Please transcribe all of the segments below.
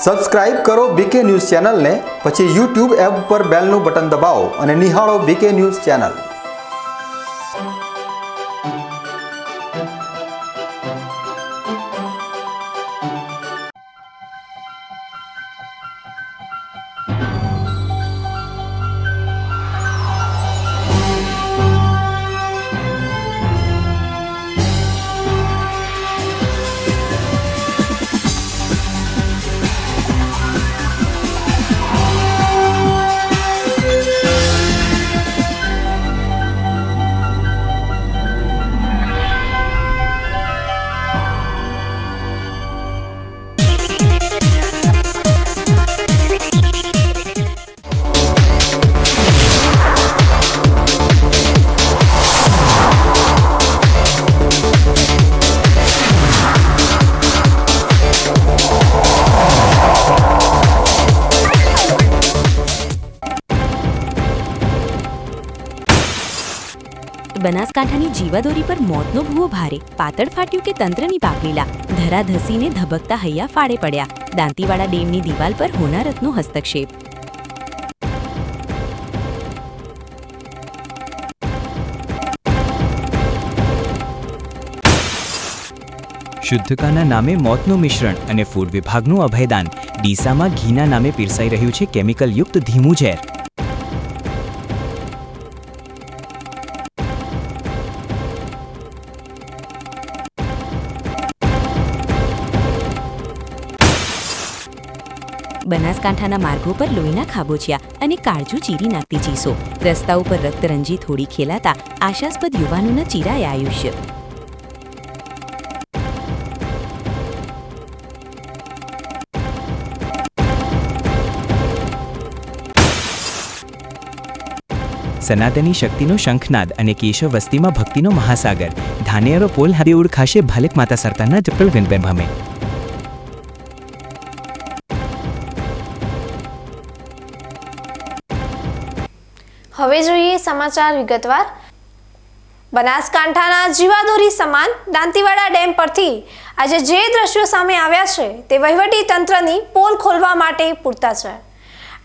Subscribe કરો બીકે news ચેનલને, પછી YouTube એપ પર બેલનું બટન દબાવો અને નિહાળો બીકે ન્યૂઝ ચેનલ। બનાસકાંઠાની જીવાદોરી પર મોતનો ભૂવો ભારે, પાતળ ફાટ્યું કે તંત્રની પાપલીલા, ધરા ધસીને ધબકતા હૈયા ફાળે પડ્યા, દાંતીવાડા ડેમની દિવાલ પર હોનારતનો હસ્તક્ષેપ। શુદ્ધકાના નામે મોતનું મિશ્રણ અને ફૂડ વિભાગનું અભયદાન। ડીસામાં ઘીના નામે પીરસાઈ રહ્યું છે કેમિકલયુક્ત ધીમું ઝેર। બનાસકાંઠાના માર્ગો પર લોહીના ખાબોચિયા અને કાળજુ ચીરી નાખતી ચીસો, રસ્તાઓ પર રક્તરંજી થોડી ખેલાતા આશાસ્પદ યુવાનોના ચીરાય આયુષ્ય। સનાતની શક્તિનો શંખનાદ અને કેશવ વસ્તીમાં ભક્તિનો મહાસાગર। ધાનેરો પોલ હવે ઓળખાશે ભાલક માતા સરકારના જપલ વિનબેન ભમે। હવે જોઈએ સમાચાર વિગતવાર। બનાસકાંઠાના જીવાદોરી સમાન દાંતીવાડા ડેમ પરથી આજે જે દ્રશ્યો સામે આવ્યા છે તે વહીવટી તંત્રની પોલ ખોલવા માટે પૂરતા છે।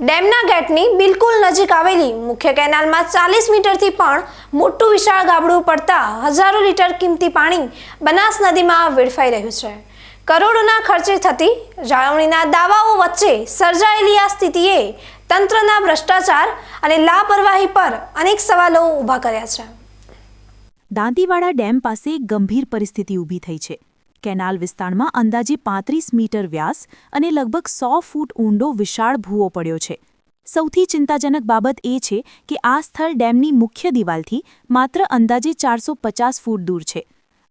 ડેમના ગેટની બિલકુલ નજીક આવેલી મુખ્ય કેનાલમાં 40 મીટરથી પણ મોટું વિશાળ ગાબડું પડતા હજારો લીટર કિંમતી પાણી બનાસ નદીમાં વેડફાઈ રહ્યું છે। કરોડોના ખર્ચે થતી જાળવણીના દાવાઓ વચ્ચે સર્જાયેલી આ સ્થિતિએ તંત્રના ભ્રષ્ટાચાર અને લાપરવાહી પર અનેક સવાલો ઊભા કર્યા છે। દાંતીવાડા ડેમ પાસે ગંભીર પરિસ્થિતિ ઊભી થઈ છે। કેનાલ વિસ્તારમાં અંદાજે 35 મીટર વ્યાસ અને લગભગ 100 ફૂટ ઊંડો વિશાળ ભૂવો પડ્યો છે। સૌથી ચિંતાજનક બાબત એ છે કે આ સ્થળ ડેમની મુખ્ય દિવાલથી માત્ર અંદાજે 450 ફૂટ દૂર છે।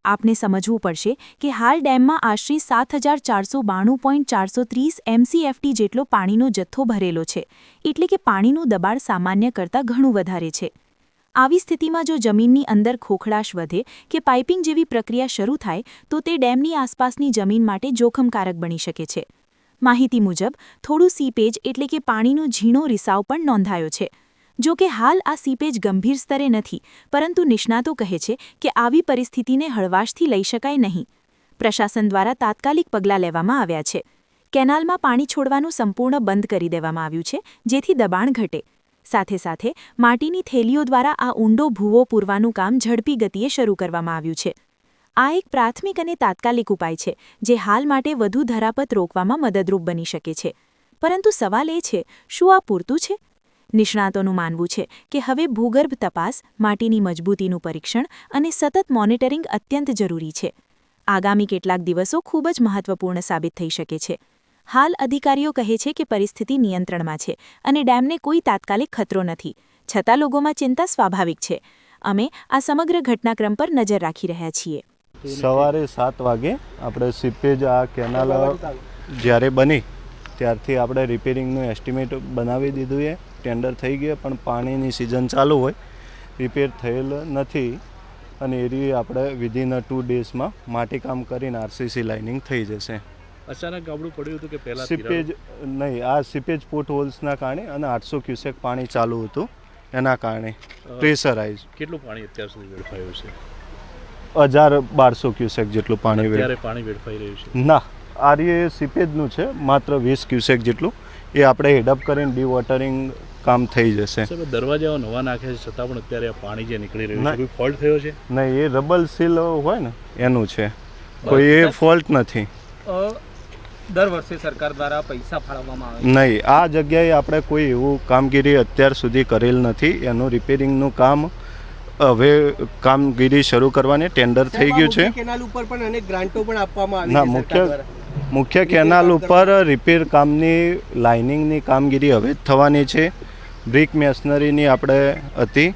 આપને સમજવું પડશે કે હાલ ડેમમાં આશરે 7492.430 MCFT જેટલો પાણીનો જથ્થો ભરેલો છે, એટલે કે પાણીનું દબાણ સામાન્ય કરતાં ઘણું વધારે છે। આવી સ્થિતિમાં જો જમીનની અંદર ખોખડાશ વધે કે પાઇપિંગ જેવી પ્રક્રિયા શરૂ થાય તો તે ડેમની આસપાસની જમીન માટે જોખમકારક બની શકે છે। માહિતી મુજબ થોડું સીપેજ એટલે કે પાણીનો ઝીણો રિસાવ પણ નોંધાયો છે। જો કે હાલ આ સીપેજ ગંભીર સ્તરે નથી, પરંતુ નિષ્ણાતો કહે છે કે આવી પરિસ્થિતિને હળવાશથી લઈ શકાય નહીં। પ્રશાસન દ્વારા તાત્કાલિક પગલાં લેવામાં આવ્યા છે। કેનાલમાં પાણી છોડવાનું સંપૂર્ણ બંધ કરી દેવામાં આવ્યું છે, જેથી દબાણ ઘટે। સાથે સાથે માટીની થેલીઓ દ્વારા આ ઊંડો ભૂવો પૂરવાનું કામ ઝડપી ગતિએ શરૂ કરવામાં આવ્યું છે। આ એક પ્રાથમિક અને તાત્કાલિક ઉપાય છે, જે હાલ માટે વધુ ધરાપત રોકવામાં મદદરૂપ બની શકે છે। પરંતુ સવાલ એ છે, શું આ પૂરતું છે? નિષ્ણાતોનું માનવું છે કે હવે ભૂગર્ભ તપાસ, માટીની મજબૂતીનું પરીક્ષણ અને સતત મોનિટરિંગ અત્યંત જરૂરી છે। આગામી કેટલાક દિવસો ખૂબ જ મહત્વપૂર્ણ સાબિત થઈ શકે છે। હાલ અધિકારીઓ કહે છે કે પરિસ્થિતિ નિયંત્રણમાં છે અને ડેમને કોઈ તાત્કાલિક ખતરો નથી, છતાં લોકોમાં ચિંતા સ્વાભાવિક છે। અમે આ સમગ્ર ઘટનાક્રમ પર નજર રાખી રહ્યા છીએ। સવારે 7 વાગે આપણે સીપેજ આ કેનાલ જ્યારે બની ત્યારથી આપણે રિપેરિંગનું એસ્ટિમેટ બનાવી દીધું છે। ટેન્ડર થઈ ગયા, પણ પાણીની સિઝન ચાલુ હોય, રિપેર થયેલ નથી અને એરી આપણે વિધિન 2 ડેઝમાં માટીકામ કરીને આરસીસી લાઇનિંગ થઈ જશે। અચાનક ગાબડું પડ્યું હતું કે પહેલા સીપેજ નહીં, આ સીપેજ ફૂટ હોલ્સના કારણે અને 800 ક્યુસેક પાણી ચાલુ હતું એના કારણે પ્રેશરાઇઝ। કેટલું પાણી અત્યાર સુધી વેડફાયું છે? 1200 ક્યુસેક જેટલું પાણી વેડફાઈ રહ્યું છે? ના, આર્ય સીપેજનું છે માત્ર 20 ક્યુસેક જેટલું, એ આપણે હેડઅપ કરીને ડીવોટરિંગ કામ થઈ જશે. સાહેબ દરવાજાઓ નવા નાખ્યા છે છતાં પણ અત્યારે આ પાણી જે નીકળી રહ્યું ના. છે કોઈ ફોલ્ટ થયો છે? નહીં, એ રબલ સીલ હોય ને એનું છે, કોઈ એ ફોલ્ટ નથી. દર વર્ષે સરકાર દ્વારા પૈસા ફાળવવામાં આવે નહીં, આ જગ્યાએ આપણે કોઈ એવું કામગીરી અત્યાર સુધી કરેલ નથી. એનું રિપેરિંગનું કામ હવે કામગીરી શરૂ કરવાની ટેન્ડર થઈ ગયું છે. કેનાલ ઉપર પણ અનેક ગ્રાન્ટો પણ આપવામાં ના, આવી છે સરકાર દ્વારા. મુખ્ય કેનાલ ઉપર રિપેર કામની લાઇનિંગની કામગીરી હવે જ થવાની છે. બ્રિક મેશનરીની આપણે હતી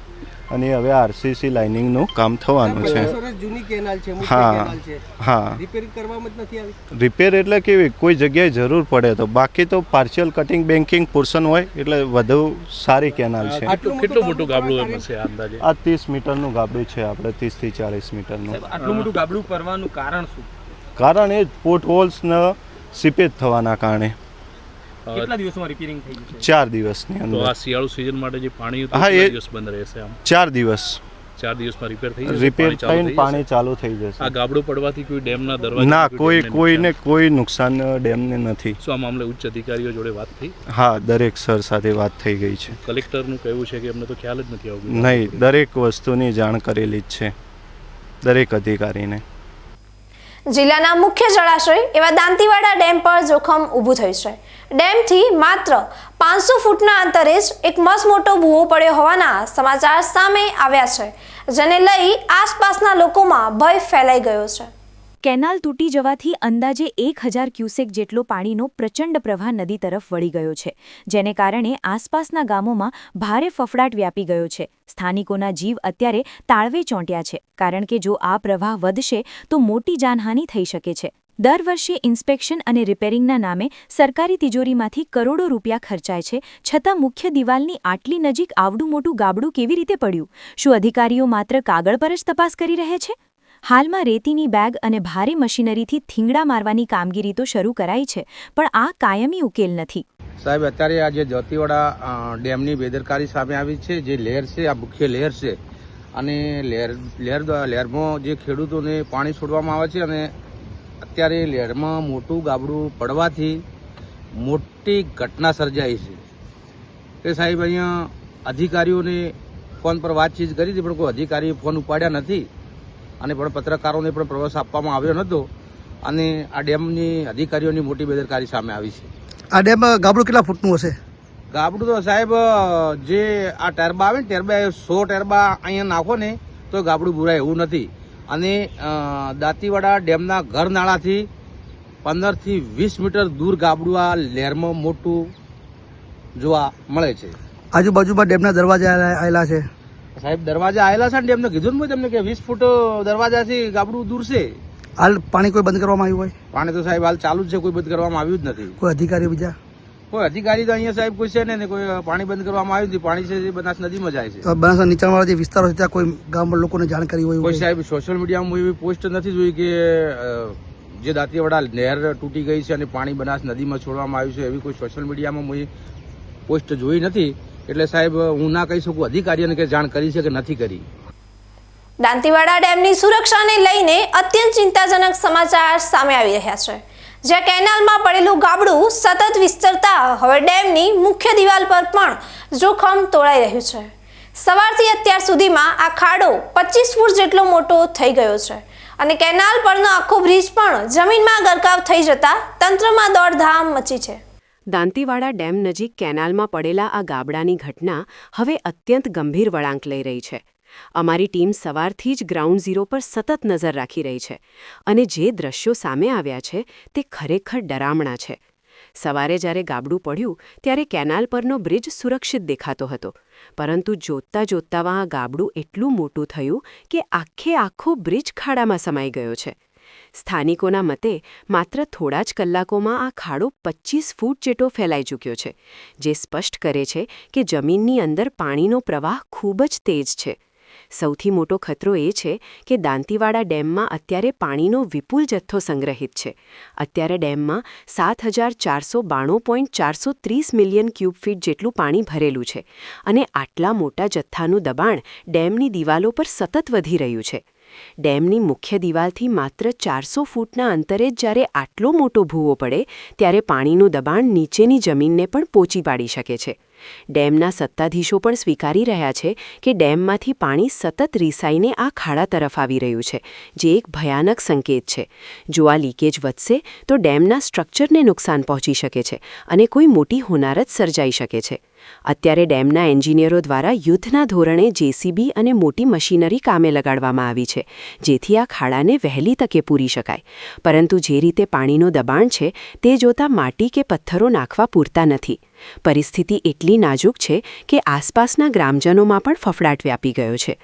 અને હવે આરસીસી લાઇનિંગનું કામ થવાનું છે. 50 વર્ષ જૂની કેનાલ છે, મુખ્ય હા. કેનાલ છે, હા, રિપેરિંગ કરવામાં જ નથી આવી. રિપેર એટલે કેવી કોઈ જગ્યાએ જરૂર પડે તો, બાકી તો પાર્શિયલ કટિંગ બેન્કિંગ પોર્શન હોય એટલે વધુ સારી કેનાલ છે. કેટલું મોટું ગાબડું એમ હશે આ અંદાજે? આ 30 મીટરનું ગાબડું છે આપણે, 30 થી 40 મીટરનું. સાહેબ, આટલું મોટું ગાબડું કરવાનું કારણ શું? કારણ એ પોર્ટ હોલ્સને સીપેજ થવાના કારણે કેટલા દિવસમાં રિપેરિંગ થઈ ગયું છે? 4 દિવસની તો અંદર. આ શિયાળુ સિઝન માટે જે પાણી હતું હા, કેટલા એ- દિવસ બંધ રહેશે? આમ 4 દિવસ 4 દિવસમાં રિપેર થઈ જશે? રિપેર પાણી ચાલુ થઈને થઈ પાણી જશે? ચાલુ થઈ આ જશે. ગાબડું પડવાથી કોઈ ડેમના દરવાજા ના, કોઈને કોઈ નુકસાન ડેમને નથી. શું આ મામલે ઉચ્ચ અધિકારીઓ જોડે વાત થઈ? હા, દરેક સર સાથે વાત થઈ ગઈ છે. કલેક્ટરનું કહેવું છે કે એમને તો ખ્યાલ જ નથી આવતું. નહીં, દરેક વસ્તુની જાણ કરેલી જ છે દરેક અધિકારીને. જિલ્લાના મુખ્ય જળાશય એવા દાંતીવાડા ડેમ પર જોખમ ઊભું થયું છે. ડેમથી માત્ર 500 ફૂટના અંતરે જ એક મસમોટો ભૂવો પડ્યો હોવાના સમાચાર સામે આવ્યા છે, જેને લઈ આસપાસના લોકોમાં ભય ફેલાઈ ગયો છે. કેનાલ તૂટી જવાથી અંદાજે 1000 ક્યુસેક જેટલો પાણીનો પ્રચંડ પ્રવાહ નદી તરફ વળી ગયો છે, જેને કારણે આસપાસના ગામોમાં ભારે ફફડાટ વ્યાપી ગયો છે. સ્થાનિકોના જીવ અત્યારે તાળવે ચોંટ્યા છે, કારણ કે જો આ પ્રવાહ વધશે તો મોટી જાનહાનિ થઈ શકે છે. દર વર્ષે ઇન્સ્પેક્શન અને રિપેરિંગના નામે સરકારી તિજોરીમાંથી કરોડો રૂપિયા ખર્ચાય છે, છતાં મુખ્ય દિવાલની આટલી નજીક આવડું મોટું ગાબડું કેવી રીતે પડ્યું? શું અધિકારીઓ માત્ર કાગળ પર જ તપાસ કરી રહ્યા છે? હાલમાં રેતીની બેગ અને ભારે મશીનરીથી થીંગડા મારવાની કામગીરી તો શરૂ કરાઈ છે, પણ આ કાયમી ઉકેલ નથી. સાહેબ, અત્યારે આ જે દાંતીવાડા ડેમની બેદરકારી સામે આવી છે, જે લહેર છે, આ મુખ્ય લહેર છે, અને લહેરમાં જે ખેડૂતોને પાણી છોડવામાં આવે છે, અને અત્યારે લહેરમાં મોટું ગાબડું પડવાથી મોટી ઘટના સર્જાઈ છે. તે સાહેબ અહીંયા અધિકારીઓને ફોન પર વાતચીત કરી હતી, પણ કોઈ અધિકારીએ ફોન ઉપાડ્યા નથી, અને પણ પત્રકારોને પણ પ્રવેશ આપવામાં આવ્યો નહોતો, અને આ ડેમની અધિકારીઓની મોટી બેદરકારી સામે આવી છે. આ ડેમ ગાબડું કેટલા ફૂટનું હશે? ગાબડું તો સાહેબ જે આ ટેરબા આવે ને, ટેરબા 100 ટેરબા અહીંયા નાખો ને તો ગાબડું બુરાય એવું નથી. અને દાંતીવાડા ડેમના ઘર નાળાથી 15 થી 20 મીટર દૂર ગાબડું આ લહેરમાં મોટું જોવા મળે છે. આજુબાજુમાં ડેમના દરવાજા આવેલા છે. સાહેબ, દરવાજા આવેલા છે ને ડેમને કીધું ને મેં તમને કે 20 ફૂટ દરવાજાથી ગાબડું દૂર છે. હાલ પાણી કોઈ બંધ કરવામાં આવ્યું હોય? પાણી તો સાહેબ હાલ ચાલુ જ છે, કોઈ બંધ કરવામાં આવ્યું જ નથી. કોઈ અધિકારી બીજા? કોઈ અધિકારી તો અહીંયા સાહેબ કોઈ છે ને કોઈ પાણી બંધ કરવામાં આવ્યું નથી. પાણી છે એ બનાસ નદીમાં જાય છે. તો બનાસના નીચાણવાળા જે વિસ્તારો છે ત્યાં કોઈ ગામમાં લોકોને જાણ કરી હોય? કોઈ સાહેબ સોશિયલ મીડિયામાં એવી પોસ્ટ નથી જોઈ કે જે દાંતીવાડા નહેર તૂટી ગઈ છે અને પાણી બનાસ નદીમાં છોડવામાં આવ્યું છે, એવી કોઈ સોશિયલ મીડિયામાં મેં પોસ્ટ જોઈ નથી. એટલે સાહેબ હું ના કહી શકું અધિકારીઓને કે જાણ કરી છે કે નથી કરી. દાંતીવાડા ડેમની સુરક્ષાને લઈને અત્યંત ચિંતાજનક સમાચાર સામે આવી રહ્યા છે, જ્યાં કેનાલમાં પડેલું ગાબડું સતત વિસ્તરતા હવે ડેમની મુખ્ય દિવાલ પર પણ જોખમ તોળાઈ રહ્યું છે. સવારથી અત્યાર સુધીમાં આ ખાડો 25 ફૂટ જેટલો મોટો થઈ ગયો છે, અને કેનાલ પરનો આખો બ્રિજ પણ જમીનમાં ગરકાવ થઈ જતા તંત્રમાં દોડધામ મચી છે. દાંતીવાડા ડેમ નજીક કેનાલમાં પડેલા આ ગાબડાની ઘટના હવે અત્યંત ગંભીર વળાંક લઈ રહી છે. અમારી ટીમ સવારથી જ ગ્રાઉન્ડ ઝીરો પર સતત નજર રાખી રહી છે, અને જે દ્રશ્યો સામે આવ્યા છે તે ખરેખર ડરામણા છે. સવારે જ્યારે ગાબડું પડ્યું ત્યારે કેનાલ પરનો બ્રિજ સુરક્ષિત દેખાતો હતો, પરંતુ જોતતા જોતતામાં આ ગાબડું એટલું મોટું થયું કે આખો બ્રિજ ખાડામાં સમાઈ ગયો છે. સ્થાનિકોના મતે માત્ર થોડા જ કલાકોમાં આ ખાડો 25 ફૂટ જેટલો ફેલાઈ ચૂક્યો છે, જે સ્પષ્ટ કરે છે કે જમીનની અંદર પાણીનો પ્રવાહ ખૂબ જ તેજ છે. સૌથી મોટો ખતરો એ છે કે દાંતીવાડા ડેમમાં અત્યારે પાણીનો વિપુલ જથ્થો સંગ્રહિત છે. અત્યારે ડેમમાં 7492.430 મિલિયન ક્યુબ ફીટ જેટલું પાણી ભરેલું છે, અને આટલા મોટા જથ્થાનું દબાણ ડેમની દિવાલો પર સતત વધી રહ્યું છે. ડેમની મુખ્ય દિવાલથી માત્ર 400 ફૂટના અંતરે જ્યારે આટલો મોટો ભૂવો પડે ત્યારે પાણીનું દબાણ નીચેની જમીનને પણ પહોંચી પાડી શકે છે. ડેમના સત્તાધીશો પણ સ્વીકારી રહ્યા છે કે ડેમમાંથી પાણી સતત રીસાઈને આ ખાડા તરફ આવી રહ્યું છે, જે એક ભયાનક સંકેત છે. જો આ લીકેજ વધશે તો ડેમના સ્ટ્રક્ચરને નુકસાન પહોંચી શકે છે અને કોઈ મોટી હોનારત સર્જાઈ શકે છે. અત્યારે ડેમના એન્જિનિયરો દ્વારા યુદ્ધના ધોરણે જેસીબી અને મોટી મશીનરી કામે લગાડવામાં આવી છે, જેથી આ ખાડાને વહેલી તકે પૂરી શકાય. પરંતુ જે રીતે પાણીનું દબાણ છે તે જોતાં માટી કે પથ્થરો નાખવા પૂરતા નથી. પરિસ્થિતિ એટલી નાજુક છે કે આસપાસના ગ્રામજનોમાં પણ ફફડાટ વ્યાપી ગયો છે.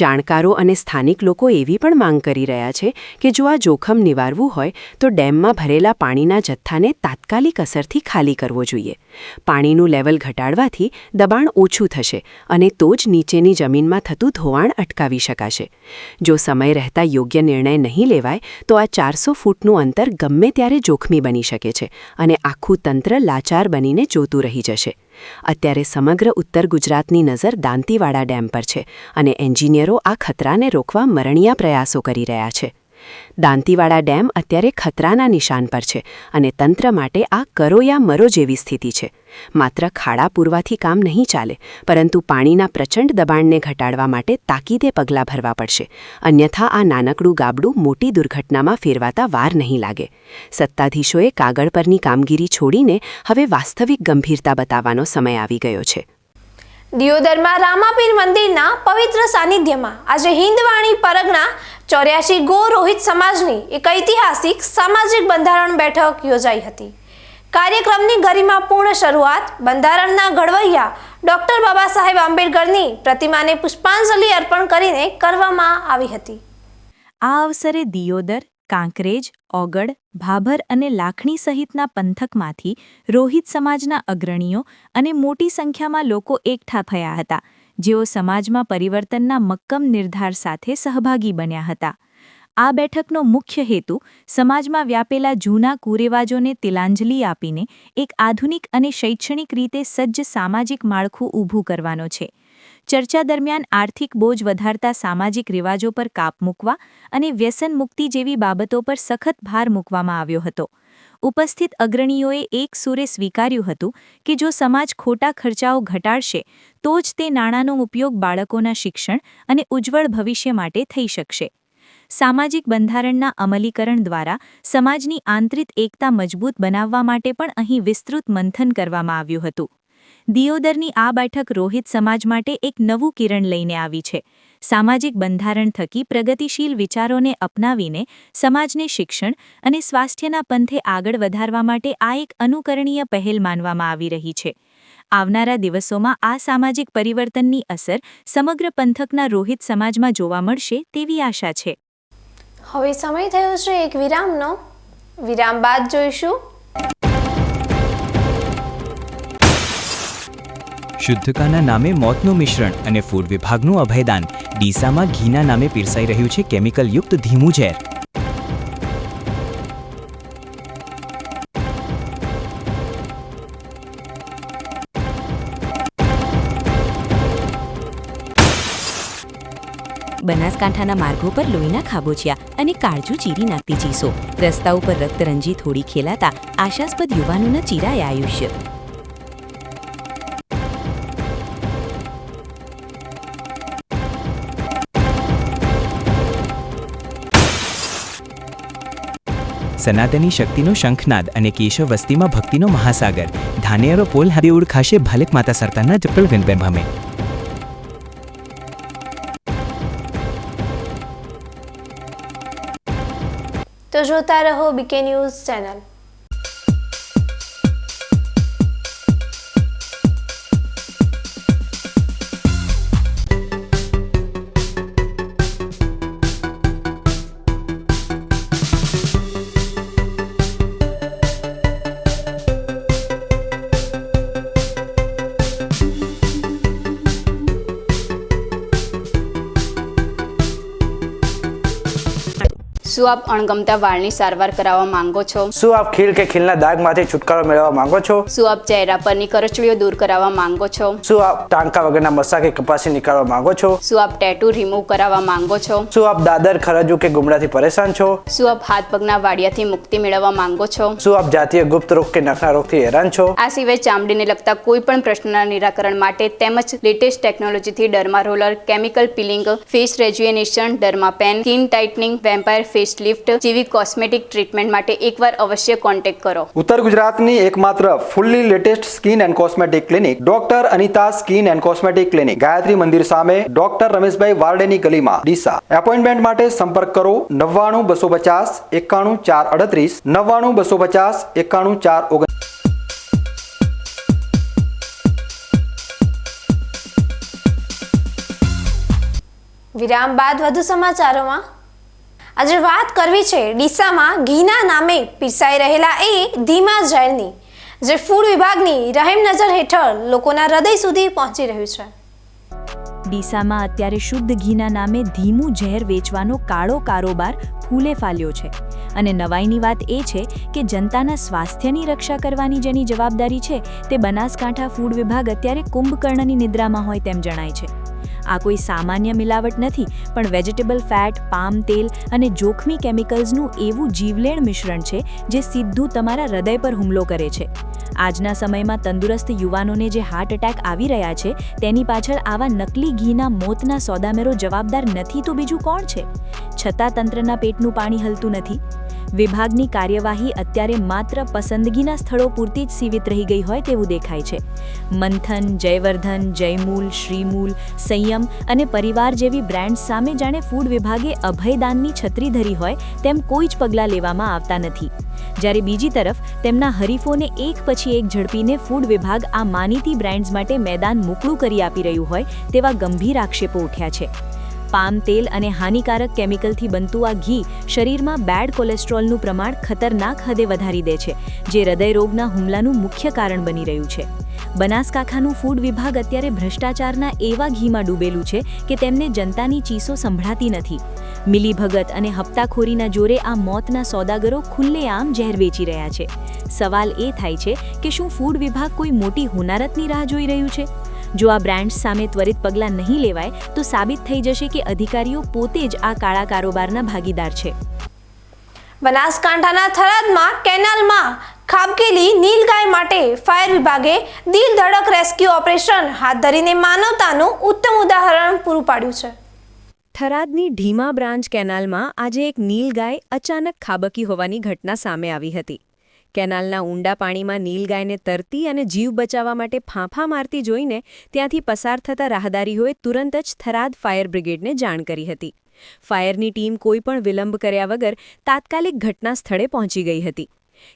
જાણકારો અને સ્થાનિક લોકો એવી પણ માંગ કરી રહ્યા છે કે જો આ જોખમ નિવારવું હોય તો ડેમમાં ભરેલા પાણીના જથ્થાને તાત્કાલિક અસરથી ખાલી કરવો જોઈએ. પાણીનું લેવલ ઘટાડવાથી દબાણ ઓછું થશે અને તો જ નીચેની જમીનમાં થતું ધોવાણ અટકાવી શકાશે. જો સમય રહેતા યોગ્ય નિર્ણય નહીં લેવાય તો આ 400 ફૂટનું અંતર ગમે ત્યારે જોખમી બની શકે છે અને આખું તંત્ર લાચાર બનીને જોતું રહી જશે. અત્યારે સમગ્ર ઉત્તર ગુજરાતની નજર દાંતીવાડા ડેમ પર છે અને એન્જિનિયરો આ ખતરાને રોકવા મરણિયા પ્રયાસો કરી રહ્યા છે. દાંતીવાડા ડેમ અત્યારે ખતરાના નિશાન પર છે અને તંત્ર માટે આ કરો યા મરો જેવી સ્થિતિ છે. માત્ર ખાડા પૂરવાથી કામ નહીં ચાલે, પરંતુ પાણીના પ્રચંડ દબાણને ઘટાડવા માટે તાકીદે પગલાં ભરવા પડશે. અન્યથા આ નાનકડું ગાબડું મોટી દુર્ઘટનામાં ફેરવાતા વાર નહીં લાગે. સત્તાધીશોએ કાગળ પરની કામગીરી છોડીને હવે વાસ્તવિક ગંભીરતા બતાવવાનો સમય આવી ગયો છે. દિયોદરમાં રામાપીર મંદિરના પવિત્ર સાનિધ્યમાં આજે હિન્દવાણી પરગના 84 ગો રોહિત સમાજની એક ઐતિહાસિક સામાજિક બંધારણ બેઠક યોજાઈ હતી. કાર્યક્રમની ગરિમાપૂર્ણ શરૂઆત બંધારણના ઘડવૈયા ડોક્ટર બાબા સાહેબ આંબેડકરની પ્રતિમાને પુષ્પાંજલિ અર્પણ કરીને કરવામાં આવી હતી. આ અવસરે દિયોદર, કાંકરેજ, ઓગળ, ભાભર અને લાખણી સહિતના પંથકમાંથી રોહિત સમાજના અગ્રણીઓ અને મોટી સંખ્યામાં લોકો એકઠા થયા હતા, જેઓ સમાજમાં પરિવર્તનના મક્કમ નિર્ધાર સાથે સહભાગી બન્યા હતા. આ બેઠકનો મુખ્ય હેતુ સમાજમાં વ્યાપેલા જૂના કુરિવાજોને તિલાંજલિ આપીને એક આધુનિક અને શૈક્ષણિક રીતે સજ્જ સામાજિક માળખું ઊભું કરવાનો છે. ચર્ચા દરમિયાન આર્થિક બોજ વધારતા સામાજિક રિવાજો પર કાપ મૂકવા અને વ્યસન મુક્તિ જેવી બાબતો પર સખત ભાર મૂકવામાં આવ્યો હતો. ઉપસ્થિત અગ્રણીઓએ એક સૂરે સ્વીકાર્યું હતું કે જો સમાજ ખોટા ખર્ચાઓ ઘટાડશે તો જ તે નાણાંનો ઉપયોગ બાળકોના શિક્ષણ અને ઉજ્જવળ ભવિષ્ય માટે થઈ શકશે. સામાજિક બંધારણના અમલીકરણ દ્વારા સમાજની આંતરિક એકતા મજબૂત બનાવવા માટે પણ અહીં વિસ્તૃત મંથન કરવામાં આવ્યું હતું. દિયોદરની આ બેઠક રોહિત સમાજ માટે એક નવું કિરણ લઈને આવી છે. સામાજિક બંધારણ થકી પ્રગતિશીલ વિચારોને અપનાવીને સમાજને શિક્ષણ અને સ્વાસ્થ્યના પંથે આગળ વધારવા માટે આ એક અનુકરણીય પહેલ માનવામાં આવી રહી છે. આવનારા દિવસોમાં આ સામાજિક પરિવર્તનની અસર સમગ્ર પંથકના રોહિત સમાજમાં જોવા મળશે તેવી આશા છે. હવે સમય થયો છે એક વિરામનો. વિરામ બાદ જોઈશું શુદ્ધકાના નામે મોતનું મિશ્રણ અને ફૂડ વિભાગનું અભયદાન. ડીસામાં ઘીના નામે પીરસાઈ રહ્યું છે કેમિકલયુક્ત ધીમું ઝેર. બનાસકાંઠાના માર્ગો પર લોહીના ખાબોચિયા અને કાળજુ ચીરી નાખતી ચીસો. રસ્તા ઉપર રક્તરંજી થોડી ખેલાતા આશાસ્પદ યુવાનોના ચીરાય આયુષ્ય. સનાતની શક્તિનો શંખનાદ અને કેશવ વસ્તીમાં ભક્તિનો મહાસાગર. ધાનેરો પોલ હદે ઉડખાશે ભાલેક માતા સરતાના જપલ વિનબેન ભમે. તો જોતા રહો બીકે ન્યૂઝ ચેનલ. શું આપ અણગમતા વાળની સારવાર કરાવવા માંગો છો? શું આપ ખીલ કે ખીલના દાગમાંથી છુટકારો મેળવવા માંગો છો? શું આપ ચહેરા પરની કરચલીઓ દૂર કરાવવા માંગો છો? શું આપ ટાંકા વગરના મસા કે કપાસી નીકાળવા માંગો છો? શું આપ ટેટુ રિમૂવ કરાવવા માંગો છો? શું આપ દાદર ખરજુ કે ગુમડાથી પરેશાન છો? શું આપ હાથ પગના વાડિયાથી મુક્તિ મેળવવા માંગો છો? શું આપ જાતીય ગુપ્ત રોગ કે નખના રોગથી હેરાન છો? આ સિવાય ચામડીને લગતા કોઈ પણ પ્રશ્નના નિરાકરણ માટે તેમજ લેટેસ્ટ ટેકનોલોજીથી derma roller, chemical peeling, face rejuvenation, derma pen, skin tightening, vampire face lift જેવી કોસ્મેટિક ટ્રીટમેન્ટ માટે એકવાર અવશ્ય કોન્ટેક્ટ કરો. ઉત્તર ગુજરાતની એકમાત્ર fully latest skin and cosmetic clinic doctor Anita skin and cosmetic clinic, Gayatri Mandir સામે, ડોક્ટર રમેશભાઈ વારડેની ગલીમાં, ડીસા. એપોઇન્ટમેન્ટ માટે સંપર્ક કરો 99 250 91 438, 99 250 91 439. વિરામ બાદ વધુ સમાચારોમાં. આજે વાત કરવી છે ડીસામાં ઘીના નામે પીરસાઈ રહેલા એ ધીમા ઝેરની, જે ફૂડ વિભાગની રહેમ નજર હેઠળ લોકોના હૃદય સુધી પહોંચી રહ્યું છે. ડીસામાં અત્યારે શુદ્ધ ઘીના નામે ધીમું ઝેર વેચવાનો કાળો કારોબાર ફૂલે ફાલ્યો છે. અને નવાઈની વાત એ છે કે જનતાના સ્વાસ્થ્યની રક્ષા કરવાની જેની જવાબદારી છે તે બનાસકાંઠા ફૂડ વિભાગ અત્યારે કુંભકર્ણની નિદ્રામાં હોય તેમ જણાય છે. આ કોઈ સામાન્ય મિલાવટ નથી, પણ વેજીટેબલ ફેટ, પામ તેલ અને જોખમી કેમિકલ્સનું એવું જીવલેણ મિશ્રણ છે જે સીધું તમારા હૃદય પર હુમલો કરે છે. આજના સમયમાં તંદુરસ્ત યુવાનોને જે હાર્ટ એટેક આવી રહ્યા છે તેની પાછળ આવા નકલી ઘીના મોતના સોદામેરો જવાબદાર નથી તો બીજું કોણ છે? છતાં તંત્રના પેટનું પાણી હલતું નથી. વિભાગની કાર્યવાહી અત્યારે માત્ર પસંદગીના સ્થળો પૂરતી જ સીમિત રહી ગઈ હોય તેવું દેખાય છે. મંથન, જયવર્ધન, જયમૂલ, શ્રીમૂલ, સંયમ અને પરિવાર જેવી બ્રાન્ડ્સ સામે જાણે ફૂડ વિભાગે અભયદાનની છત્રી ધરી હોય તેમ કોઈ જ પગલાં લેવામાં આવતા નથી. જ્યારે બીજી તરફ તેમના હરીફોને એક પછી એક ઝડપીને ફૂડ વિભાગ આ માનીતી બ્રાન્ડ્સ માટે મેદાન મોકળું કરી આપી રહ્યું હોય તેવા ગંભીર આક્ષેપો ઉઠ્યા છે. પામ તેલ અને હાનિકારક કેમિકલથી બનતું આ ઘી શરીરમાં બેડ કોલેસ્ટ્રોલનું પ્રમાણ ખતરનાક હદે વધારી દે છે, જે હૃદયરોગના હુમલાનું મુખ્ય કારણ બની રહ્યું છે. બનાસકાંઠાનું ફૂડ વિભાગ અત્યારે ભ્રષ્ટાચારના એવા ઘીમાં ડૂબેલું છે કે તેમને જનતાની ચીસો સંભળાતી નથી. મિલીભગત અને હપ્તાખોરીના જોરે આ મોતના સોદાગરો ખુલ્લેઆમ ઝેર વેચી રહ્યા છે. સવાલ એ થાય છે કે શું ફૂડ વિભાગ કોઈ મોટી હોનારતની રાહ જોઈ રહ્યું છે? જો આ બ્રાન્ડ્સ સામે ત્વરિત પગલાં નહીં લેવાય તો સાબિત થઈ જશે કે અધિકારીઓ પોતે જ આ કાળા કારોબારના ભાગીદાર છે. બનાસકાંઠાના થરાદમાં કેનાલમાં ખાબકેલી નીલગાય માટે ફાયર વિભાગે દિલ ધડક રેસ્ક્યુ ઓપરેશન હાથ ધરીને માનવતાનું ઉત્તમ ઉદાહરણ પૂરું પાડ્યું છે. થરાદની ઢીમા બ્રાન્ચ કેનાલમાં આજે એક નીલગાય અચાનક ખાબકી હોવાની ઘટના સામે આવી હતી. કેનાલના ઊંડા પાણીમાં નીલગાયને તરતી અને જીવ બચાવવા માટે ફાંફા મારતી જોઈને ત્યાંથી પસાર થતા રાહદારીઓએ તુરંત જ થરાદ ફાયર બ્રિગેડને જાણ કરી હતી. ફાયરની ટીમ કોઈપણ વિલંબ કર્યા વગર તાત્કાલિક ઘટના સ્થળે પહોંચી ગઈ હતી.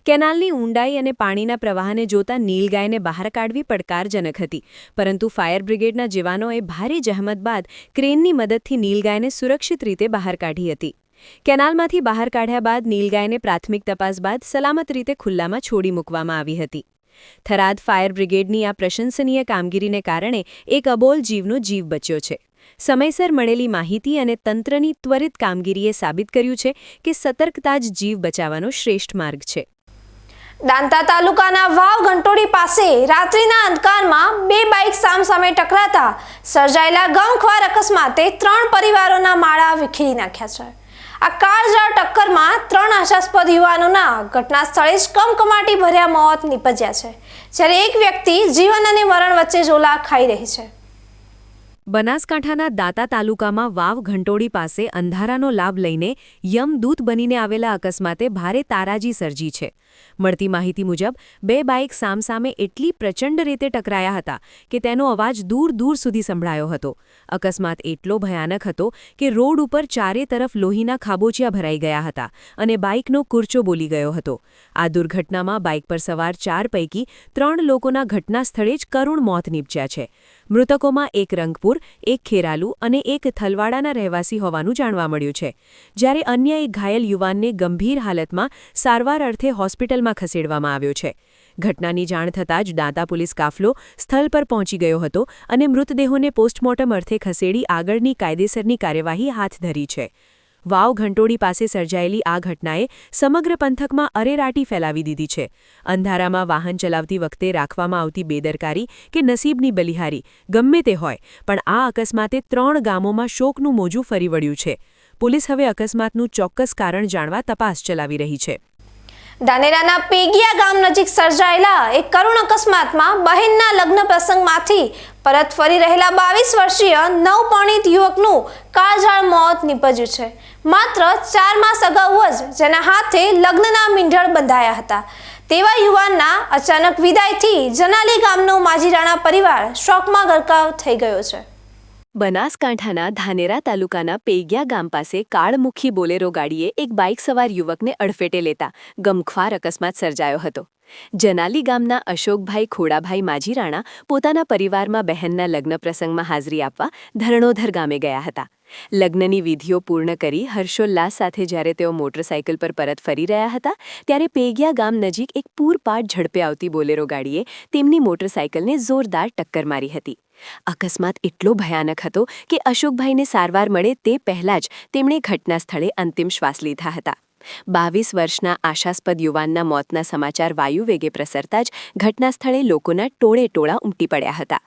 કેનાલની ઊંડાઈ અને પાણીના પ્રવાહને જોતા નીલગાયને બહાર કાઢવી પડકારજનક હતી, પરંતુ ફાયર બ્રિગેડના જવાનોએ ભારે જહેમત બાદ ક્રેનની મદદથી નીલગાયને સુરક્ષિત રીતે બહાર કાઢી હતી. કેનાલમાંથી બહાર કાઢ્યા બાદ નીલગાયને પ્રાથમિક તપાસ બાદ સલામત રીતે ખુલ્લામાં છોડી મૂકવામાં આવી હતી. થરાદ ફાયર બ્રિગેડની આ પ્રશંસનીય કામગીરીને કારણે એક અબોલ જીવનો જીવ બચ્યો છે. સમયસર મળેલી માહિતી અને તંત્રની ત્વરિત કામગીરીએ સાબિત કર્યું છે કે સતર્કતા જ જીવ બચાવવાનો શ્રેષ્ઠ માર્ગ છે. દાંતા તાલુકાના વાવ ઘંટોડી પાસે રાત્રિના અંધકારમાં બે બાઇક સામસામે ટકરાતા સર્જાયેલા ગમખ્વાર અકસ્માતે 3 પરિવારોના માળા વિખેરી નાખ્યા છે. આ કાળઝાળ ટક્કરમાં 3 આશાસ્પદ યુવાનોના ઘટના સ્થળે જ કમકમાટી ભર્યા મોત નીપજ્યા છે, જ્યારે એક વ્યક્તિ જીવન અને મરણ વચ્ચે ઝોલા ખાઈ રહી છે. બનાસકાંઠાના દાંતા તાલુકામાં વાવ ઘંટોડી પાસે અંધારાનો લાભ લઈને યમદૂત બનીને આવેલા અકસ્માતે ભારે તારાજી સર્જી છે. મળતી માહિતી મુજબ 2 બાઇક સામસામે એટલી પ્રચંડ રીતે ટકરાયા હતા કે તેનો અવાજ દૂર દૂર સુધી સંભળાયો હતો. અકસ્માત એટલો ભયાનક હતો કે રોડ ઉપર ચારે તરફ લોહીના ખાબોચિયા ભરાઈ ગયા હતા અને બાઇકનો કૂરચો બોલી ગયો હતો. આ દુર્ઘટનામાં બાઇક પર સવાર 4 પૈકી 3 લોકોના ઘટના સ્થળે જ કરુણ મોત નીપજ્યા છે. મૃતકોમાં એક રંગપુર, એક ખેરાલુ અને એક થલવાડાના રહેવાસી હોવાનું જાણવા મળ્યું છે, જ્યારે અન્ય એક ઘાયલ યુવાનને ગંભીર હાલતમાં સારવાર અર્થે હોસ્પિટલમાં ખસેડવામાં આવ્યો છે. ઘટનાની જાણ થતાં જ દાંતા પોલીસ કાફલો સ્થળ પર પહોંચી ગયો હતો અને મૃતદેહોને પોસ્ટમોર્ટમ અર્થે ખસેડી આગળની કાયદેસરની કાર્યવાહી હાથ ધરી છે. વાવ ઘંટોળી પાસે સર્જાયેલી આ ઘટનાએ સમગ્ર પંથકમાં અરેરાટી ફેલાવી દીધી છે. અંધારામાં વાહન ચલાવતી વખતે રાખવામાં આવતી બેદરકારી કે નસીબની બલિહારી ગમે તે હોય, પણ આ અકસ્માતે 3 ગામોમાં શોકનું મોજું ફરી વળ્યું છે. પોલીસ હવે અકસ્માતનું ચોક્કસ કારણ જાણવા તપાસ ચલાવી રહી છે. ધાનેરાના પેગિયા ગામ નજીક સર્જાયેલા એક કરુણ અકસ્માતમાં બહેનના લગ્ન પ્રસંગમાંથી પરત ફરી રહેલા 22 વર્ષીય નવપરિણીત યુવકનું કાળઝાળ મોત નીપજ્યું છે. માત્ર 4 માસ અગાઉ જ જેના હાથે લગ્નના મીંઢળ બંધાયા હતા તેવા યુવાનના અચાનક વિદાયથી જનાલી ગામનો માજીરાણા પરિવાર શોકમાં ગરકાવ થઈ ગયો છે. બનાસકાંઠાના ધાનેરા તાલુકાના પેગિયા ગામ પાસે કાળમુખી બોલેરો ગાડીએ એક બાઇક સવાર યુવકને અડફેટે લેતા ગમખ્વાર અકસ્માત સર્જાયો હતો. જનાલી ગામના અશોકભાઈ ખોડાભાઈ માજીરાણા પોતાના પરિવારમાં બહેનના લગ્ન પ્રસંગમાં હાજરી આપવા ધરણોધર ગામે ગયા હતા. લગ્નની વિધિઓ પૂર્ણ કરી હર્ષોલ્લાસ સાથે જ્યારે તેઓ મોટરસાયકલ પર પરત ફરી રહ્યા હતા ત્યારે પેગિયા ગામ નજીક એક પૂરપાટ ઝડપે આવતી બોલેરો ગાડીએ તેમની મોટરસાયકલને જોરદાર ટક્કર મારી હતી. અકસ્માત એટલો ભયાનક હતો કે અશોકભાઈને સારવાર મળે તે પહેલાં જ તેમણે ઘટના સ્થળે અંતિમ શ્વાસ લીધા હતા. 22 વર્ષના આશાસ્પદ યુવાનના મોતના સમાચાર વાયુવેગે પ્રસરતા જ ઘટના સ્થળે લોકોના ટોળે ટોળા ઉમટી પડ્યા હતા.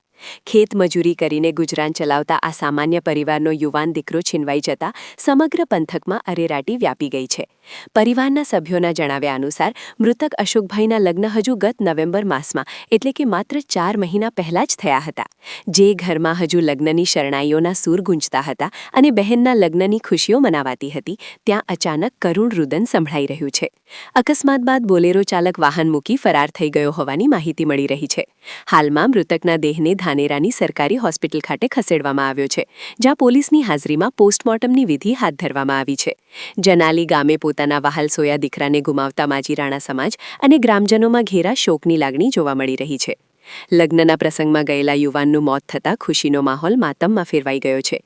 ખેત મજૂરી કરીને ગુજરાન ચલાવતા આ સામાન્ય પરિવારનો યુવાન દીકરો છીનવાઈ જતા સમગ્ર પંથકમાં અરેરાટી વ્યાપી ગઈ છે. પરિવારના સભ્યોના જણાવ્યા અનુસાર મૃતક અશોકભાઈના લગ્ન હજુ ગત નવેમ્બર માસમાં એટલે કે માત્ર 4 મહિના પહેલાં જ થયા હતા. જે ઘરમાં હજુ લગ્નની શરણાઈઓના સૂર ગુંજતા હતા અને બહેનના લગ્નની ખુશીઓ મનાવાતી હતી ત્યાં અચાનક કરુણ રુદન સંભળાઈ રહ્યું છે. અકસ્માત બાદ બોલેરો ચાલક વાહન મૂકી ફરાર થઈ ગયો હોવાની માહિતી મળી રહી છે. હાલમાં મૃતકના દેહને ધાનેરાની સરકારી હોસ્પિટલ ખાતે ખસેડવામાં આવ્યો છે, જ્યાં પોલીસની હાજરીમાં પોસ્ટમોર્ટમની વિધિ હાથ ધરવામાં આવી છે. જનાલી ગામે પોતાના વહાલ સોયા દીકરાને ગુમાવતા માજીરાણા સમાજ અને ગ્રામજનોમાં ઘેરા શોકની લાગણી જોવા મળી રહી છે. લગ્નના પ્રસંગમાં ગયેલા યુવાનનું મોત થતાં ખુશીનો માહોલ માતમમાં ફેરવાઈ ગયો છે.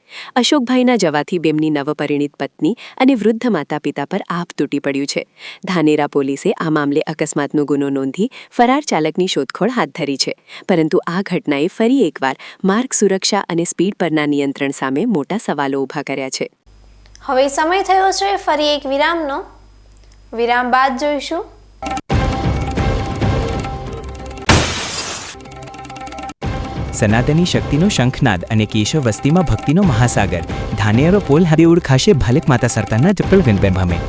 અશોકભાઈના જવાથી બેમની નવપરિણીત પત્ની અને વૃદ્ધ માતા પિતા પર આપ તૂટી પડ્યું છે. ધાનેરા પોલીસે આ મામલે અકસ્માતનો ગુનો નોંધી ફરાર ચાલકની શોધખોળ હાથ ધરી છે. પરંતુ આ ઘટનાએ ફરી એકવાર માર્ગ સુરક્ષા અને સ્પીડ પરના નિયંત્રણ સામે મોટા સવાલો ઊભા કર્યા છે. હવે સમય થયો છે ફરી એક વિરામનો. વિરામ બાદ જોઈશું સનાતની શક્તિનો શંખનાદ અને કેશવ વસ્તીમાં ભક્તિનો મહાસાગર. ધાનેરો પોલ હવે ઓળખાશે ભાલેક માતા સરતાના જપ્પલ વિનપેન ભમે.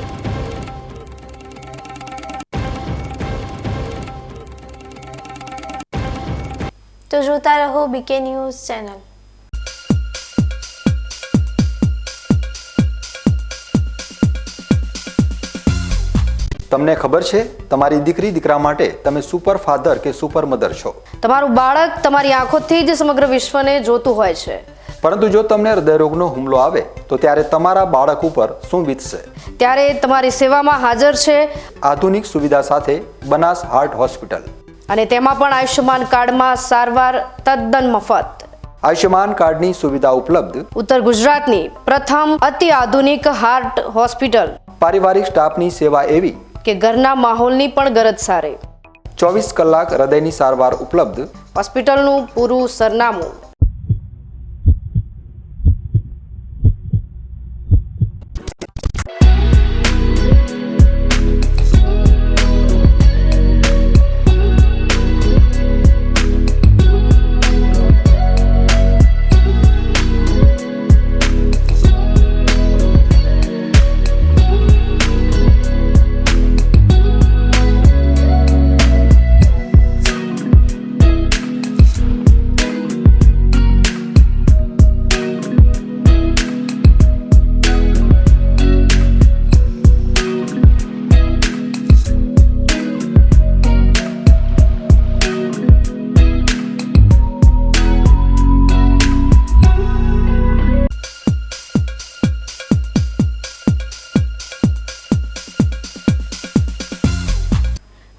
તો જોતા રહો બીકે ન્યૂઝ ચેનલ. તમને ખબર છે તમારી દીકરી દીકરા માટે તમે સુપર ફાધર કે સુપર મધર છો. તમારું બાળક તમારી આંખોથી જ સમગ્ર વિશ્વને જોતું હોય છે. પરંતુ જો તમને હૃદયરોગનો હુમલો આવે તો ત્યારે તમારા બાળક ઉપર શું વીતશે? ત્યારે તમારી સેવામાં હાજર છે આધુનિક સુવિધા સાથે બનાસ હાર્ટ હોસ્પિટલ, અને તેમાં પણ આયુષ્યમાન કાર્ડમાં સારવાર તદ્દન મફત. આયુષ્યમાન કાર્ડની સુવિધા ઉપલબ્ધ ઉત્તર ગુજરાતની પ્રથમ અતિ આધુનિક હાર્ટ હોસ્પિટલ. પારિવારિક સ્ટાફની સેવા એવી કે ઘરના માહોલની પણ ગરજ સારે. 24 કલાક હૃદયની સારવાર ઉપલબ્ધ. હોસ્પિટલનું પૂરું સરનામું.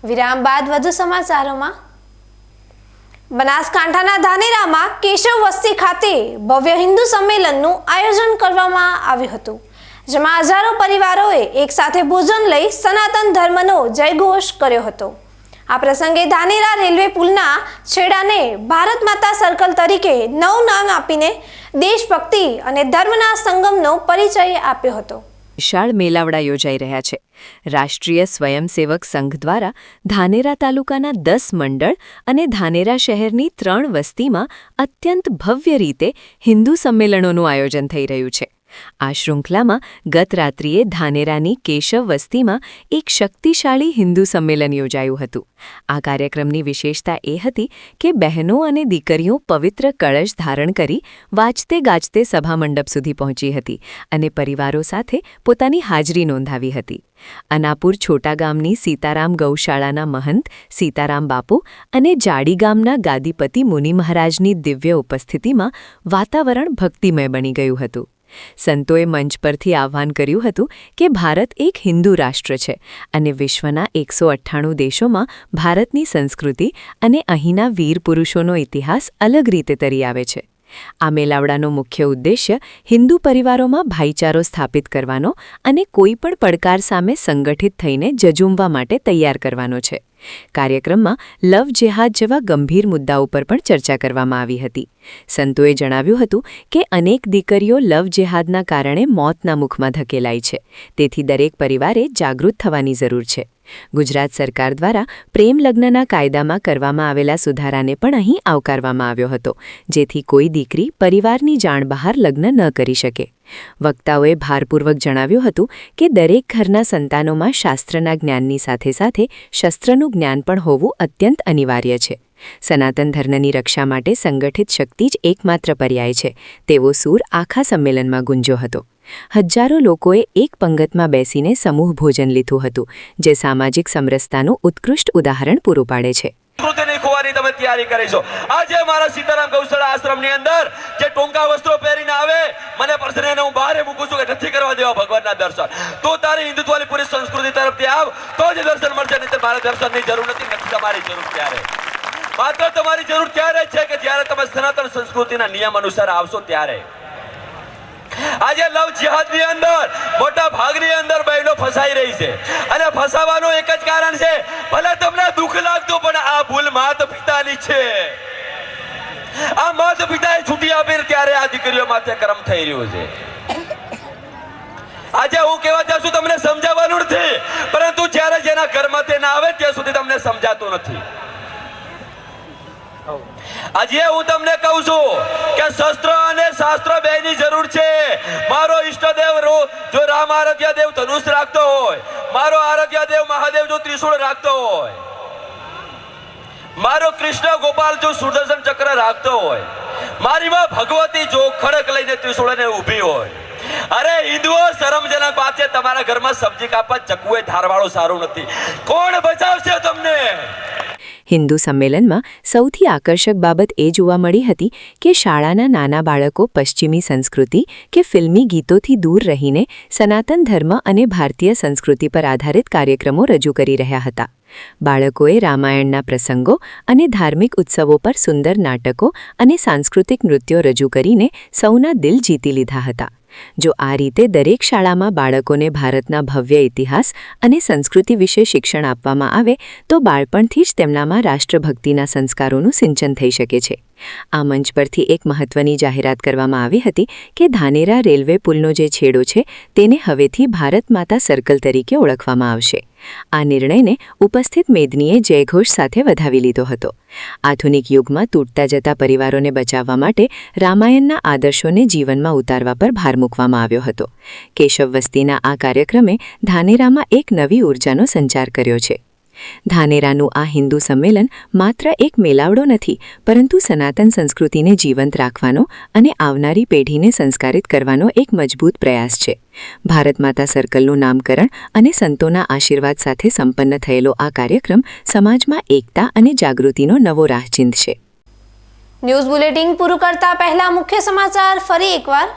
વિરામ બાદ વધુ સમાચારોમાં. બનાસકાંઠાના ધાનેરામાં કેશવ વસ્તી ખાતે ભવ્ય હિન્દુ સંમેલનનું આયોજન કરવામાં આવ્યું હતું, જેમાં હજારો પરિવારોએ એક સાથે ભોજન લઈ સનાતન ધર્મનો જયઘોષ કર્યો હતો. આ પ્રસંગે ધાનેરા રેલવે પુલના છેડાને ભારત માતા સર્કલ તરીકે નવું નામ આપીને દેશભક્તિ અને ધર્મના સંગમનો પરિચય આપ્યો હતો. વિશાળ મેળાવડા યોજાઈ રહ્યા છે. રાષ્ટ્રીય સ્વયંસેવક સંઘ દ્વારા ધાનેરા તાલુકાના 10 મંડળ અને ધાનેરા શહેરની 3 વસ્તીમાં અત્યંત ભવ્ય રીતે હિન્દુ સંમેલનોનું આયોજન થઈ રહ્યું છે. આ શૃંખલામાં ગત રાત્રિએ ધાનેરાની કેશવ વસ્તીમાં એક શક્તિશાળી હિન્દુ સંમેલન યોજાયું હતું. આ કાર્યક્રમની વિશેષતા એ હતી કે બહેનો અને દીકરીઓ પવિત્ર કળશ ધારણ કરી વાજતે ગાજતે સભામંડપ સુધી પહોંચી હતી અને પરિવારો સાથે પોતાની હાજરી નોંધાવી હતી. અનાપુર છોટા ગામની સીતારામ ગૌશાળાના મહંત સીતારામ બાપુ અને જાડી ગામના ગાદીપતિ મુનિ મહારાજની દિવ્ય ઉપસ્થિતિમાં વાતાવરણ ભક્તિમય બની ગયું હતું. સંતોએ મંચ પરથી આહ્વાન કર્યું હતું કે ભારત એક હિન્દુ રાષ્ટ્ર છે અને વિશ્વના 198 દેશોમાં ભારતની સંસ્કૃતિ અને અહીંના વીર પુરુષોનો ઇતિહાસ અલગ રીતે તરી આવે છે. આ મેળાવડાનો મુખ્ય ઉદ્દેશ્ય હિન્દુ પરિવારોમાં ભાઈચારો સ્થાપિત કરવાનો અને કોઈપણ પડકાર સામે સંગઠિત થઈને ઝઝૂમવા માટે તૈયાર કરવાનો છે. કાર્યક્રમમાં લવ જેહાદ જેવા ગંભીર મુદ્દાઓ પર પણ ચર્ચા કરવામાં આવી હતી. સંતોએ જણાવ્યું હતું કે અનેક દીકરીઓ લવ જેહાદના કારણે મોતના મુખમાં ધકેલાઈ છે. તેથી દરેક પરિવારે જાગૃત થવાની જરૂર છે. ગુજરાત સરકાર દ્વારા પ્રેમ લગ્નના કાયદામાં કરવામાં આવેલા સુધારાને પણ અહીં આવકારવામાં આવ્યો હતો, જેથી કોઈ દીકરી પરિવારની જાણ બહાર લગ્ન ન કરી શકે. વક્તાઓએ ભારપૂર્વક જણાવ્યું હતું કે દરેક ઘરના સંતાનોમાં શાસ્ત્રના જ્ઞાનની સાથે સાથે શસ્ત્રનું જ્ઞાન પણ હોવું અત્યંત અનિવાર્ય છે. સનાતન ધર્મની રક્ષા માટે સંગઠિત શક્તિ જ એકમાત્ર પર્યાય છે તેવો સૂર આખા સંમેલનમાં ગુંજ્યો હતો. હજારો લોકોએ એક પંગતમાં બેસીને સમૂહ ભોજન લીધું હતું, જે સામાજિક સમરસતાનું ઉત્કૃષ્ટ ઉદાહરણ પૂરું પાડે છે. તમે તૈયારી કરીશો. આજે મારા સીતારામ ગૌશાળા આશ્રમની અંદર જે ટોંકા વસ્ત્રો પહેરીને આવે, મને પ્રશ્નને હું બહાર મૂકું છું કે નથી કરવા દેવા ભગવાનના દર્શન. તો તારી હિન્દુત્વની પૂરી સંસ્કૃતિ તરફથી આવ તો જ દર્શન મળશે, નહીં તો મારા દર્શનની જરૂર નથી તમારી જરૂર ત્યારે. માત્ર તમારી જરૂર ત્યારે છે કે જ્યારે તમે સનાતન સંસ્કૃતિના નિયમ અનુસાર આવશો ત્યારે. આજે લવ જિહાદની અંદર મોટા ભાગની અંદર બહેનો ફસાઈ રહી છે અને ફસાવાનું એક જ કારણ છે, ભલે તમને દુઃખ લાગતું પણ આ ભૂલ માતા પિતાની છે. આ માતા પિતાએ છૂટી આપીને ત્યારે આ દીકરીઓ માથે કર્મ થઈ રહ્યું છે. આજે હું કહેવા જાઉં છું તમને સમજાવવાનું નથી, પરંતુ જ્યારે જેના ઘરમાં તે ના આવે ત્યાં સુધી તમને સમજાતું નથી. આજે હું તમને કહું છું કે શસ્ત્ર અને શાસ્ત્ર બેની જરૂર છે. મારો ઈષ્ટદેવ જો રામ આરાધ્ય દેવ ધનુષ રાખતો હોય, મારો આરાધ્ય દેવ મહાદેવ જો ત્રિશૂળ રાખતો હોય, મારો કૃષ્ણ ગોપાલ જો સુદર્શન ચક્ર રાખતો હોય, મારી માં ભગવતી જો ખડક લઈને ત્રિશૂળને ઊભી હોય. અરે હિન્દુઓ શરમજનક વાત છે, તમારા ઘરમાં સબ્જી કાપવા ચકુએ ધારવાળો સારું નથી. કોણ બચાવશે તમને? હિન્દુ સંમેલનમાં સૌથી આકર્ષક બાબત એ જોવા મળી હતી કે શાળાના નાના બાળકો પશ્ચિમી સંસ્કૃતિ કે ફિલ્મી ગીતોથી દૂર રહીને સનાતન ધર્મ અને ભારતીય સંસ્કૃતિ પર આધારિત કાર્યક્રમો રજૂ કરી રહ્યા હતા. બાળકોએ રામાયણના પ્રસંગો અને ધાર્મિક ઉત્સવો પર સુંદર નાટકો અને સાંસ્કૃતિક નૃત્યો રજૂ કરીને સૌના દિલ જીતી લીધા હતા. જો આ રીતે દરેક શાળામાં બાળકોને ભારતના ભવ્ય ઇતિહાસ અને સંસ્કૃતિ વિશે શિક્ષણ આપવામાં આવે તો બાળપણથી જ તેમનામાં રાષ્ટ્રભક્તિના સંસ્કારોનું સિંચન થઈ શકે છે. આ મંચ પરથી એક મહત્વની જાહેરાત કરવામાં આવી હતી કે ધાનેરા રેલવે પુલનો જે છેડો છે તેને હવેથી ભારત માતા સર્કલ તરીકે ઓળખવામાં આવશે. આ નિર્ણયને ઉપસ્થિત મેદનીએ જયઘોષ સાથે વધાવી લીધો હતો. આધુનિક યુગમાં તૂટતા જતા પરિવારોને બચાવવા માટે રામાયણના આદર્શોને જીવનમાં ઉતારવા પર ભાર મૂકવામાં આવ્યો હતો. કેશવ વસ્તીના આ કાર્યક્રમે ધાનેરામાં એક નવી ઊર્જાનો સંચાર કર્યો છે. ધાનેરાનું આ હિન્દુ સંમેલન માત્ર એક મેળાવડો નથી, પરંતુ સનાતન સંસ્કૃતિને જીવંત રાખવાનો અને આવનારી પેઢીને સંસ્કારિત કરવાનો એક મજબૂત પ્રયાસ છે. ભારત માતા સર્કલનું નામકરણ અને સંતોના આશીર્વાદ સાથે સંપન્ન થયેલો આ કાર્યક્રમ સમાજમાં એકતા અને જાગૃતિનો નવો રાહ ચીંધશે. ન્યૂઝ બુલેટિન પૂરું કરતા પહેલા મુખ્ય સમાચાર ફરી એકવાર.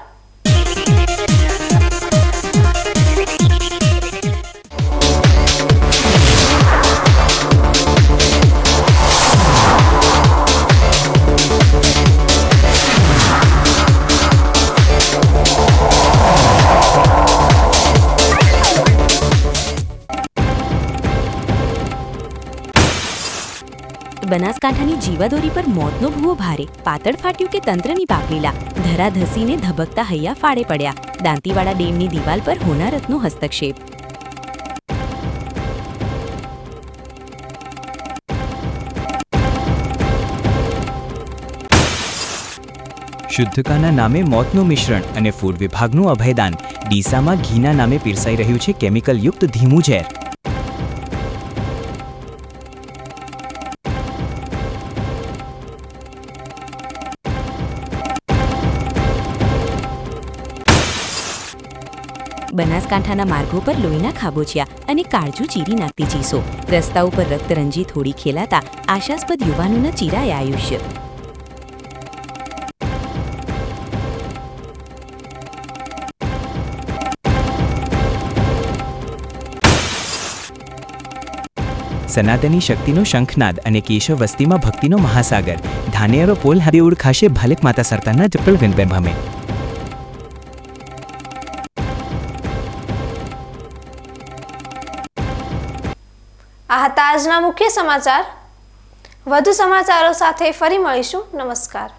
બનાસકાંઠાની જીવાદોરી પર મોતનો ભૂવો ભારે, પાતળ ફાટ્યું કે તંત્રની પાપલીલા, ધરા ધસીને ધબકતા હૈયા ફાડે પડ્યા, દાંતીવાડા ડેમની દિવાલ પર હોનારતનો હસ્તક્ષેપ. શુદ્ધકાના નામે મોતનું મિશ્રણ અને ફૂડ વિભાગનું અભયદાન. ડીસામાં ઘીના નામે પીરસાઈ રહ્યું છે કેમિકલયુક્ત ધીમું ઝેર. બનાસકાંઠાના માર્ગો પર લોહીના ખાબોચિયા અને કાળજુ ચીરી નાખતી ચીસો. રસ્તા ઉપર રક્તરંજી થોડી ખેલાતા આશાસ્પદ યુવાનોના ચીરાય આયુષ્ય. સનાતની શક્તિનો શંખનાદ અને કેશવ વસ્તીમાં ભક્તિનો મહાસાગર. ધાનેરો પોલ હવે ઓળખાશે ભાલેક માતા સરતાના જપલ વિનપેર ભમે. આ હતા આજના મુખ્ય સમાચાર. વધુ સમાચારો સાથે ફરી મળીશું. નમસ્કાર.